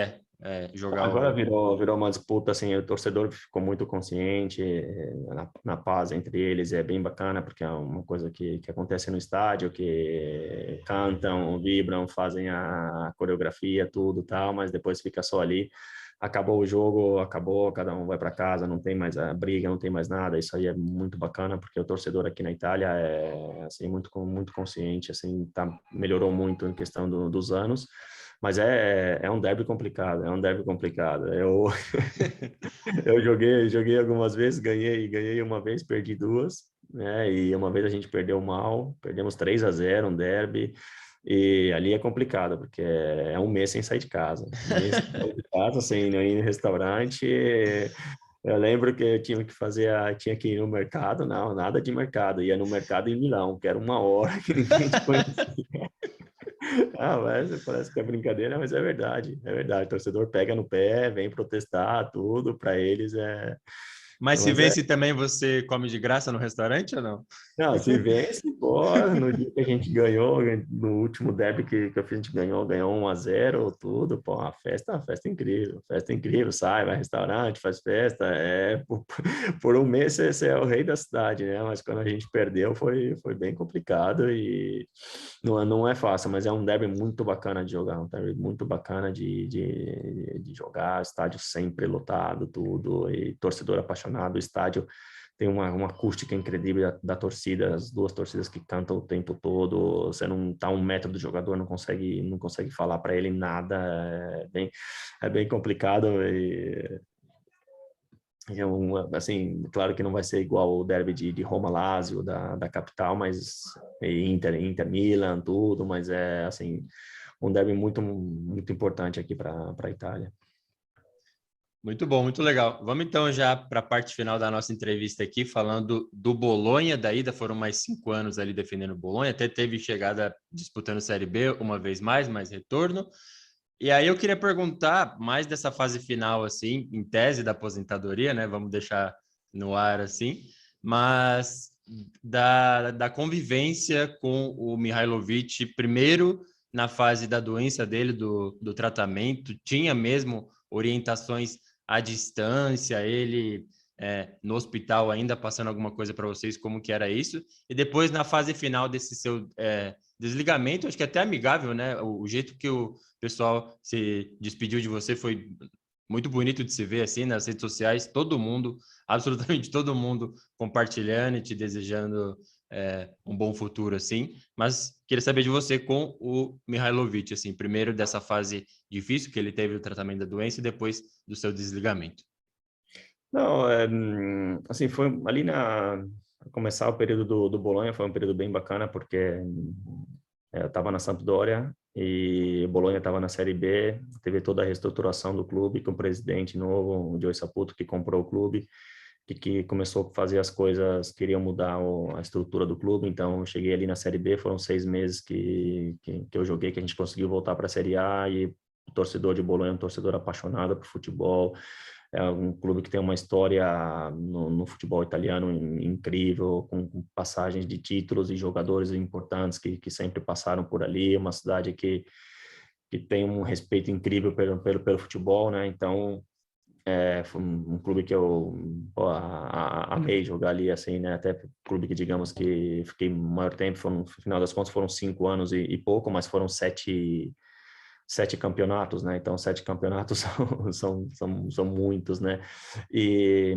jogar Agora o. virou uma disputa, assim, o torcedor ficou muito consciente, na paz entre eles, é bem bacana, porque é uma coisa que acontece no estádio, que cantam, vibram, fazem a coreografia, tudo tal, mas depois fica só ali. Acabou o jogo, acabou, cada um vai para casa, não tem mais a briga, não tem mais nada. Isso aí é muito bacana, porque o torcedor aqui na Itália é assim muito consciente, assim, melhorou muito em questão dos anos. Mas é um derby complicado, é um derby complicado. Eu joguei algumas vezes, ganhei uma vez, perdi duas, né? E uma vez a gente perdeu mal, perdemos 3-0, um derby. E ali é complicado, porque é um mês sem sair de casa. Um mês sem sair de casa, sem ir no restaurante. Eu lembro que eu tinha que ir no mercado, não, nada de mercado. Ia no mercado em Milão, que era uma hora que ninguém te conhecia. Ah, mas parece que é brincadeira, mas é verdade, é verdade. O torcedor pega no pé, vem protestar, tudo, para eles é. Mas se Mas é, vence também, você come de graça no restaurante ou não? não, se vence, pô, no dia que a gente ganhou, no último derby que a gente ganhou 1-0, tudo, pô, uma festa incrível, sai, vai restaurante, faz festa, por um mês você é o rei da cidade, né? Mas quando a gente perdeu foi bem complicado e não é fácil, mas é um derby muito bacana de jogar, um derby muito bacana de jogar, estádio sempre lotado, tudo, e torcedor apaixonado, o estádio tem uma acústica incrível da torcida, as duas torcidas que cantam o tempo todo, você não tá 1 metro do jogador, não consegue falar para ele nada, é bem complicado assim, claro que não vai ser igual o derby de Roma Lazio, da capital, mas Inter Milan, tudo, mas é assim, um derby muito importante aqui para a Itália. Muito bom, muito legal. Vamos então já para a parte final da nossa entrevista aqui, falando do Bolonha da ida. Foram mais 5 anos ali defendendo o Bolonha, até teve chegada disputando Série B uma vez mais retorno. E aí eu queria perguntar mais dessa fase final, assim, em tese da aposentadoria, né? Vamos deixar no ar assim, mas da convivência com o Mihailovic, primeiro na fase da doença dele, do tratamento, tinha mesmo orientações à distância, ele no hospital ainda passando alguma coisa para vocês, como que era isso? E depois na fase final desse seu desligamento, acho que até amigável, né? O jeito que o pessoal se despediu de você foi muito bonito de se ver assim nas redes sociais, todo mundo, absolutamente todo mundo compartilhando e te desejando um bom futuro assim. Mas queria saber de você com o Mihailovic, assim, primeiro dessa fase difícil que ele teve o tratamento da doença e depois do seu desligamento. Não, assim, foi ali começar o período do Bolonha, foi um período bem bacana, porque eu estava na Sampdoria e o Bolonha estava na Série B, teve toda a reestruturação do clube com o presidente novo, o Joe Saputo, que comprou o clube, que começou a fazer as coisas, queria mudar a estrutura do clube, então eu cheguei ali na Série B, foram 6 meses que eu joguei, que a gente conseguiu voltar para a Série A, e o torcedor de Bolonha é um torcedor apaixonado por futebol, É um clube que tem uma história no futebol italiano incrível, com passagens de títulos e jogadores importantes que sempre passaram por ali. Uma cidade que tem um respeito incrível pelo futebol, né? Então, foi um clube que eu amei jogar ali, assim, né? Até clube que, digamos, que fiquei maior tempo, no final das contas foram 5 anos e pouco, mas foram sete campeonatos, né? Então, 7 campeonatos são muitos, né? E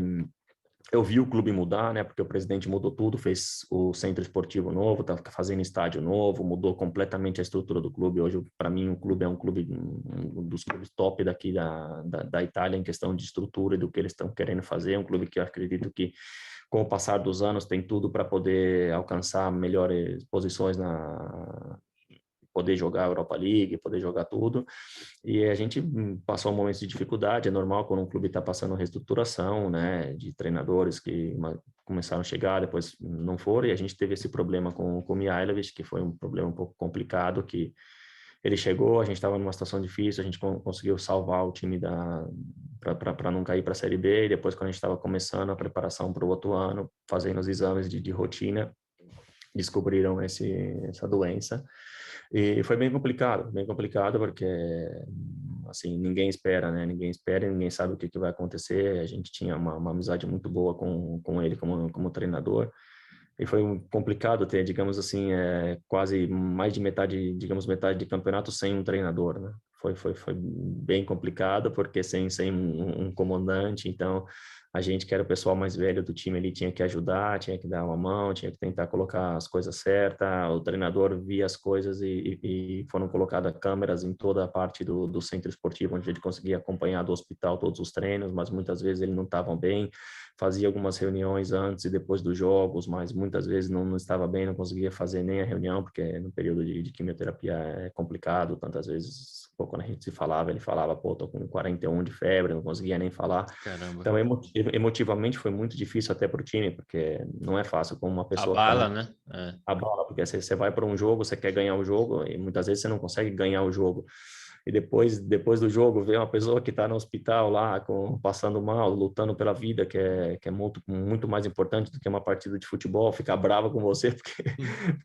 eu vi o clube mudar, né? Porque o presidente mudou tudo, fez o centro esportivo novo, tá fazendo estádio novo, mudou completamente a estrutura do clube. Hoje, para mim, o clube é um dos clubes top daqui da Itália em questão de estrutura e do que eles estão querendo fazer. É um clube que eu acredito que, com o passar dos anos, tem tudo para poder alcançar melhores posições poder jogar a Europa League, poder jogar tudo. E a gente passou um momento de dificuldade, é normal quando um clube está passando reestruturação, né, de treinadores que começaram a chegar, depois não foram, e a gente teve esse problema com o Mihajlovic, que foi um problema um pouco complicado, que ele chegou, a gente estava numa situação difícil, a gente conseguiu salvar o time para não cair para a Série B, e depois quando a gente estava começando a preparação para o outro ano, fazendo os exames de rotina, descobriram essa doença. E foi bem complicado porque, assim, ninguém espera, né? Ninguém espera e ninguém sabe o que vai acontecer. A gente tinha uma amizade muito boa com ele como treinador. E foi complicado ter, digamos assim, quase mais de metade, digamos, metade de campeonato sem um treinador, né? Foi bem complicado, porque sem um comandante, então a gente que era o pessoal mais velho do time ali tinha que ajudar, tinha que dar uma mão, tinha que tentar colocar as coisas certas, o treinador via as coisas e foram colocadas câmeras em toda a parte do centro esportivo, onde ele conseguia acompanhar do hospital todos os treinos, mas muitas vezes ele não estava bem, fazia algumas reuniões antes e depois dos jogos, mas muitas vezes não estava bem, não conseguia fazer nem a reunião, porque no período de quimioterapia é complicado, tantas vezes, pô, quando a gente se falava, ele falava, pô, tô com 41 de febre, não conseguia nem falar. Caramba. Então, emotivamente foi muito difícil até para o time, porque não é fácil como uma pessoa Abala, né? abala, porque você vai para um jogo, você quer ganhar o jogo e muitas vezes você não consegue ganhar o jogo. E depois do jogo, vê uma pessoa que está no hospital lá, passando mal, lutando pela vida, que é muito mais importante do que uma partida de futebol, ficar brava com você porque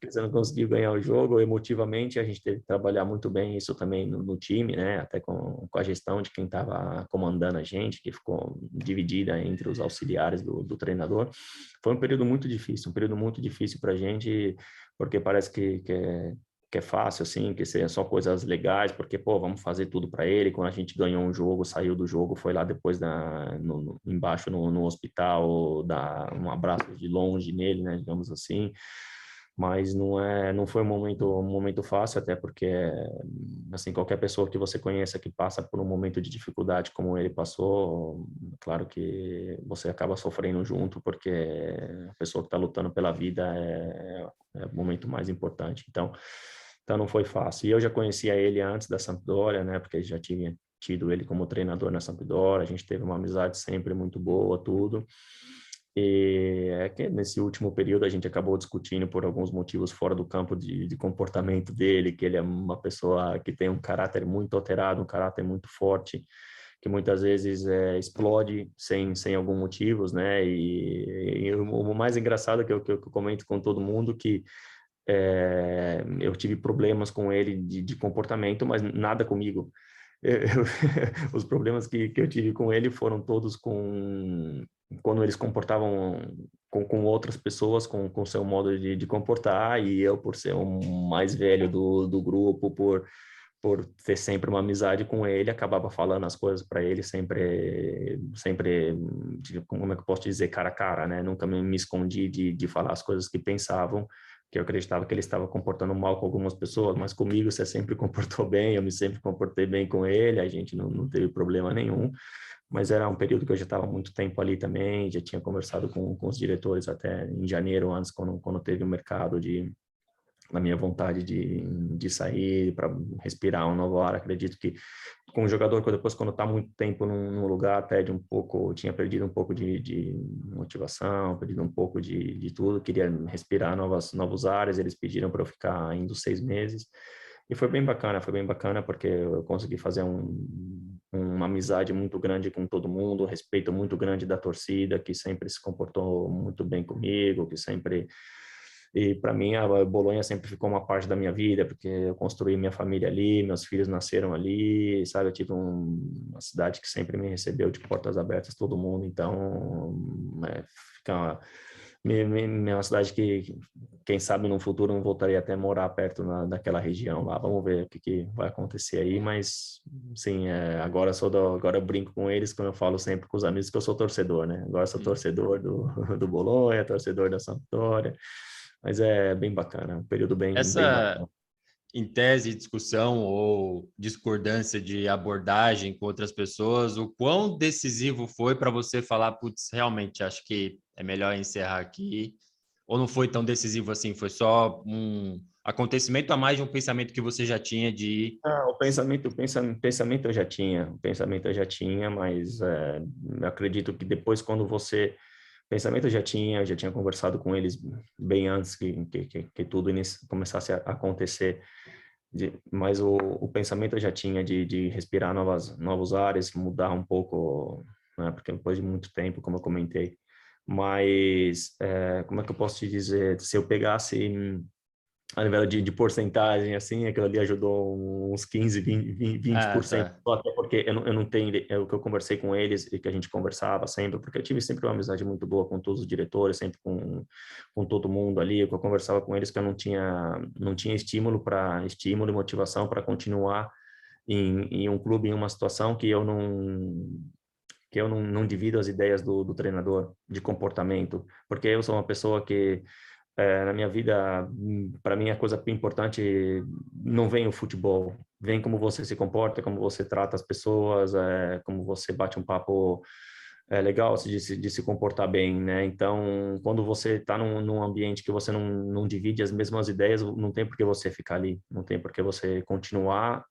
você não conseguiu ganhar o jogo. Emotivamente, a gente teve que trabalhar muito bem isso também no time, né? Até com a gestão de quem estava comandando a gente, que ficou dividida entre os auxiliares do treinador. Foi um período muito difícil para a gente, porque parece que é fácil, assim, que seja só coisas legais, porque, pô, vamos fazer tudo para ele. Quando a gente ganhou um jogo, saiu do jogo, foi lá depois embaixo no hospital, dar um abraço de longe nele, né, digamos assim. Mas não foi um momento fácil, até porque, assim, qualquer pessoa que você conheça que passa por um momento de dificuldade como ele passou, claro que você acaba sofrendo junto, porque a pessoa que está lutando pela vida é o momento mais importante. Então não foi fácil. E eu já conhecia ele antes da Sampdoria, né? Porque já tinha tido ele como treinador na Sampdoria. A gente teve uma amizade sempre muito boa, tudo. E é que nesse último período a gente acabou discutindo por alguns motivos fora do campo de comportamento dele, que ele é uma pessoa que tem um caráter muito alterado, um caráter muito forte, que muitas vezes explode sem algum motivos, né? E o mais engraçado que eu comento com todo mundo que eu tive problemas com ele de comportamento, mas nada comigo. Os problemas que eu tive com ele foram todos quando eles comportavam com outras pessoas, com seu modo de comportar, e eu, por ser o mais velho do grupo, por ter sempre uma amizade com ele, acabava falando as coisas para ele sempre, como é que eu posso dizer, cara a cara, né? Nunca me escondi de falar as coisas que pensavam, que eu acreditava que ele estava comportando mal com algumas pessoas, mas comigo você sempre comportou bem, eu me sempre comportei bem com ele, a gente não teve problema nenhum, mas era um período que eu já estava muito tempo ali também, já tinha conversado com os diretores até em janeiro, antes, quando teve o mercado na minha vontade de sair para respirar um novo ar. Acredito que com o jogador, depois quando está muito tempo num lugar, perde um pouco, tinha perdido um pouco de motivação, perdido um pouco de tudo, queria respirar novos ares, eles pediram para eu ficar indo 6 meses, E foi bem bacana porque eu consegui fazer uma amizade muito grande com todo mundo, respeito muito grande da torcida, que sempre se comportou muito bem comigo, que sempre... E para mim, a Bolonha sempre ficou uma parte da minha vida, porque eu construí minha família ali, meus filhos nasceram ali, sabe? Eu tive uma cidade que sempre me recebeu de portas abertas, todo mundo. Então, fica uma cidade que, quem sabe, no futuro não voltaria até a morar perto daquela região lá. Vamos ver o que vai acontecer aí, mas, sim, agora agora eu brinco com eles, como eu falo sempre com os amigos, que eu sou torcedor, né? Agora eu sou torcedor do Bolonha, torcedor da Sampdoria. Mas é bem bacana, um período bem Essa, bacana. em tese, discussão ou discordância de abordagem com outras pessoas, o quão decisivo foi para você falar, putz, realmente acho que é melhor encerrar aqui? Ou não foi tão decisivo assim? Foi só um acontecimento a mais de um pensamento que você já tinha de... O pensamento eu já tinha, mas eu acredito que depois quando você, pensamento eu já tinha conversado com eles bem antes que tudo começasse a acontecer. Mas o pensamento eu já tinha de respirar novos ares, mudar um pouco, né, porque depois de muito tempo, como eu comentei. Mas, como é que eu posso te dizer? Se eu pegasse a nível de porcentagem, assim, aquilo ali ajudou uns 15, 20, Ah, 20%, tá. até porque eu não tenho, é o que eu conversei com eles e que a gente conversava sempre, porque eu tive sempre uma amizade muito boa com todos os diretores, sempre com todo mundo ali, que eu conversava com eles que eu não tinha estímulo e motivação para continuar em um clube, em uma situação que eu não divido as ideias do treinador de comportamento, porque eu sou uma pessoa que na minha vida, para mim, a coisa importante não vem o futebol, vem como você se comporta, como você trata as pessoas, como você bate um papo legal de se comportar bem, né? Então, quando você está num ambiente que você não divide as mesmas ideias, não tem por que você ficar ali, não tem por que você continuar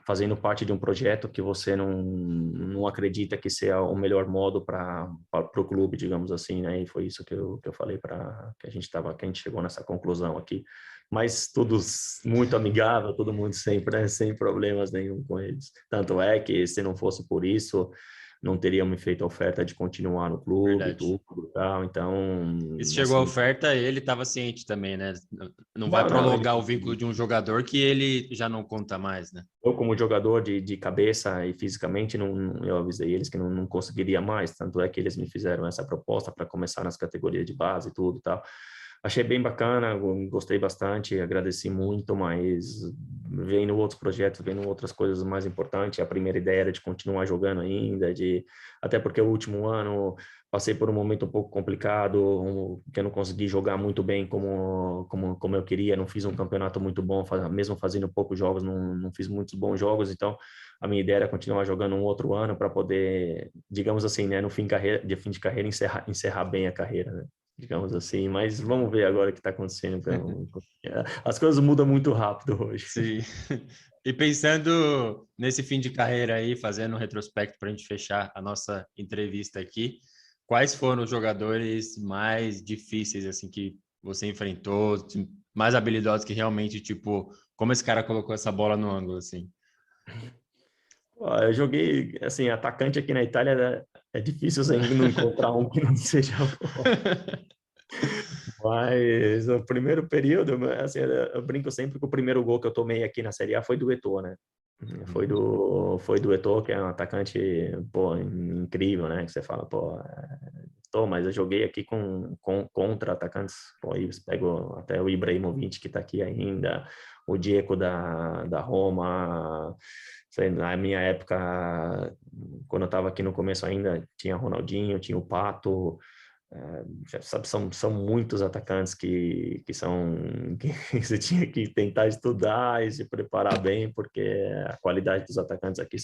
fazendo parte de um projeto que você não acredita que seja o melhor modo para o clube, digamos assim, né? E foi isso que eu falei para que a gente chegou nessa conclusão aqui. Mas todos muito amigável, todo mundo sempre, né? Sem problemas nenhum com eles. Tanto é que se não fosse por isso, não teriam me feito a oferta de continuar no clube, Verdade. tudo e tal. Então, E se chegou a assim, oferta, ele estava ciente também, né? Não vai não, ele prolongar o vínculo de um jogador que ele já não conta mais, né? eu, como jogador de cabeça e fisicamente, eu avisei eles que não conseguiria mais. Tanto é que eles me fizeram essa proposta para começar nas categorias de base e tudo e tal. Achei bem bacana, gostei bastante, agradeci muito, mas vendo outros projetos, vendo outras coisas mais importantes. A primeira ideia era de continuar jogando ainda, até porque o último ano passei por um momento um pouco complicado, que eu não consegui jogar muito bem como eu queria, não fiz um campeonato muito bom, mesmo fazendo poucos jogos, não fiz muitos bons jogos, então a minha ideia era continuar jogando um outro ano para poder, digamos assim, né, no fim de carreira encerrar bem a carreira, né? Digamos assim, mas vamos ver agora o que está acontecendo. As coisas mudam muito rápido hoje. Sim. E pensando nesse fim de carreira aí, fazendo um retrospecto para a gente fechar a nossa entrevista aqui, quais foram os jogadores mais difíceis assim que você enfrentou, mais habilidosos que realmente, tipo, como esse cara colocou essa bola no ângulo assim? Eu joguei, assim, atacante aqui na Itália, né? É difícil você não encontrar um que não seja bom. Mas o primeiro período, assim, eu brinco sempre que o primeiro gol que eu tomei aqui na Série A foi do Eto'o, né? Foi do Eto'o, que é um atacante, pô, incrível, né? Que você fala, pô, Eto'o, mas eu joguei aqui contra atacantes, pô, aí você pega até o Ibrahimovic, que tá aqui ainda, o Dzeko da Roma, sei, na minha época, quando eu tava aqui no começo ainda, tinha Ronaldinho, tinha o Pato, sabe, são muitos atacantes que que você tinha que tentar estudar e se preparar bem, porque a qualidade dos atacantes aqui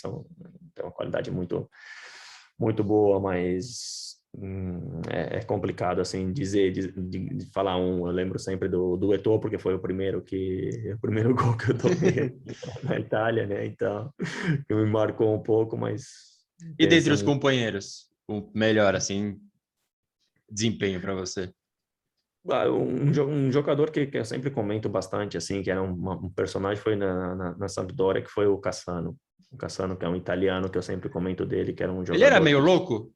tem uma qualidade muito muito boa, mas é complicado assim dizer de falar um. Eu lembro sempre do Eto'o, porque foi o primeiro gol que eu tomei na Itália, né? Então, que me marcou um pouco, mas E dentre os tem companheiros, o melhor assim desempenho para você? Um jogador que eu sempre comento bastante, assim, que era um personagem, foi na Sampdoria, que foi o Cassano. O Cassano, que é um italiano, que eu sempre comento dele, que era um Ele era jogador meio que... louco?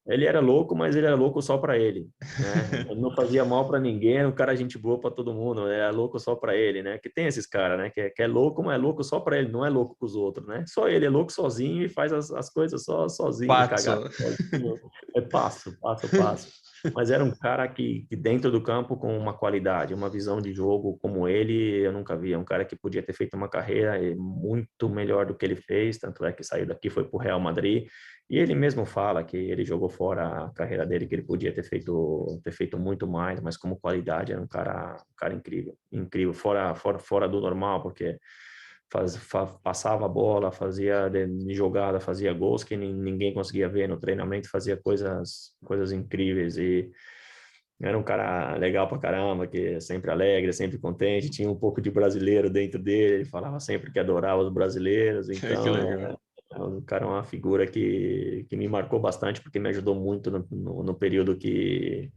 Ele era louco, mas ele era louco só para ele, né? Ele não fazia mal para ninguém, era um cara gente boa para todo mundo, era louco só para ele, né? Que tem esses caras, né? Que é louco, mas é louco só para ele, não é louco com os outros, né? Só ele é louco sozinho e faz as coisas sozinho, cagado Pazzo. sozinho. É passo. Mas era um cara que dentro do campo com uma qualidade, uma visão de jogo como ele, eu nunca vi. É um cara que podia ter feito uma carreira muito melhor do que ele fez, tanto é que saiu daqui, foi para o Real Madrid. E ele mesmo fala que ele jogou fora a carreira dele, que ele podia ter feito muito mais, mas como qualidade era um cara incrível, incrível, fora do normal, porque passava a bola, fazia de jogada, fazia gols que ninguém conseguia ver no treinamento, fazia coisas incríveis e era um cara legal pra caramba, que é sempre alegre, sempre contente, tinha um pouco de brasileiro dentro dele, ele falava sempre que adorava os brasileiros, Que então legal. o cara é uma figura que me marcou bastante, porque me ajudou muito no período que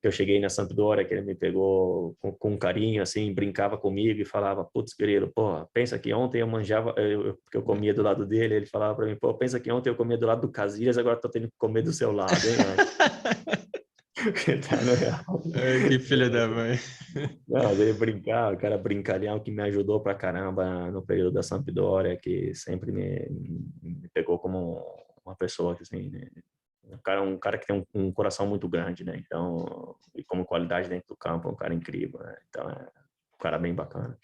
eu cheguei na Sampdoria, que ele me pegou com carinho, assim, brincava comigo e falava, putz, Guerreiro, pô, pensa que ontem eu manjava, que eu comia do lado dele, ele falava para mim, pô, pensa que ontem eu comia do lado do Casillas, agora tô tendo que comer do seu lado, hein, mano? Tá no Real. Ai, que filha da mãe. Não, ele brincar, o cara brincalhão que me ajudou pra caramba no período da Sampdoria, que sempre me pegou como uma pessoa que, assim, né? Um cara que tem um coração muito grande, né? Então, e como qualidade dentro do campo, é um cara incrível, né? Então, é um cara bem bacana.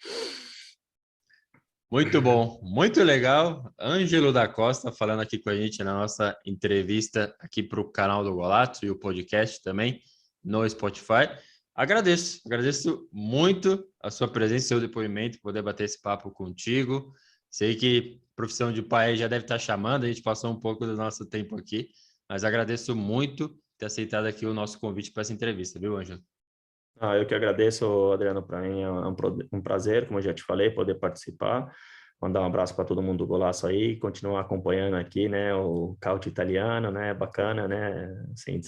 Muito bom, muito legal. Ângelo da Costa falando aqui com a gente na nossa entrevista aqui para o canal do Golato e o podcast também no Spotify. Agradeço muito a sua presença, seu depoimento, poder bater esse papo contigo. Sei que profissão de pai já deve estar chamando, a gente passou um pouco do nosso tempo aqui, mas agradeço muito ter aceitado aqui o nosso convite para essa entrevista, viu, Ângelo? Ah, eu que agradeço, Adriano, para mim é um prazer, como eu já te falei, poder participar. Mandar um abraço para todo mundo do Golaço aí, continuar acompanhando aqui, né, o Caute italiano, né, bacana, né, assim,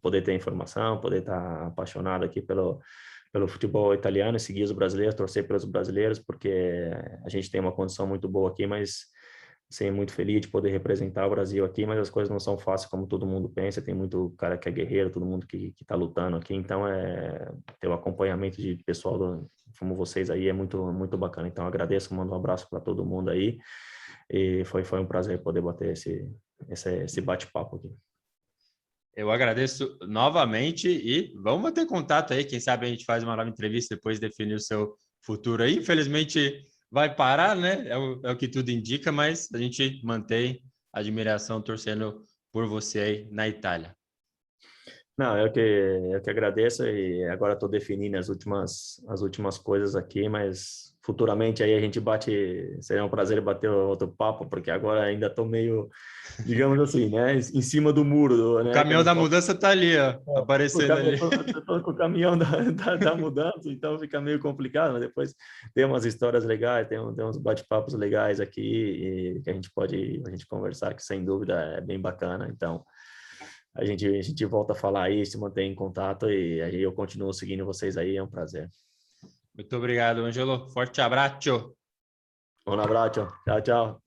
poder ter informação, poder estar apaixonado aqui pelo futebol italiano e seguir os brasileiros, torcer pelos brasileiros, porque a gente tem uma condição muito boa aqui, mas assim, muito feliz de poder representar o Brasil aqui, mas as coisas não são fáceis como todo mundo pensa, tem muito cara que é guerreiro, todo mundo que está lutando aqui, então ter o acompanhamento de pessoal como vocês aí é muito bacana, então agradeço, mando um abraço para todo mundo aí, e foi um prazer poder bater esse bate-papo aqui. Eu agradeço novamente e vamos manter contato aí. Quem sabe a gente faz uma nova entrevista depois de definir o seu futuro aí. Infelizmente vai parar, né? É o que tudo indica, mas a gente mantém a admiração torcendo por você aí na Itália. Não, eu que agradeço e agora estou definindo as últimas coisas aqui, mas futuramente aí a gente bate, seria um prazer bater outro papo, porque agora ainda estou meio, digamos assim, né, em cima do muro, O né, que caminhão eles da falam, mudança tá ali, ó, o aparecendo caminhão, ali. eu tô com o caminhão da mudança, então fica meio complicado, mas depois tem umas histórias legais, tem uns bate-papos legais aqui e que a gente conversar, que sem dúvida é bem bacana, então a gente volta a falar aí, se mantém em contato e aí eu continuo seguindo vocês aí, é um prazer. Muito obrigado, Angelo. Forte abraço. Um abraço, tchau, tchau.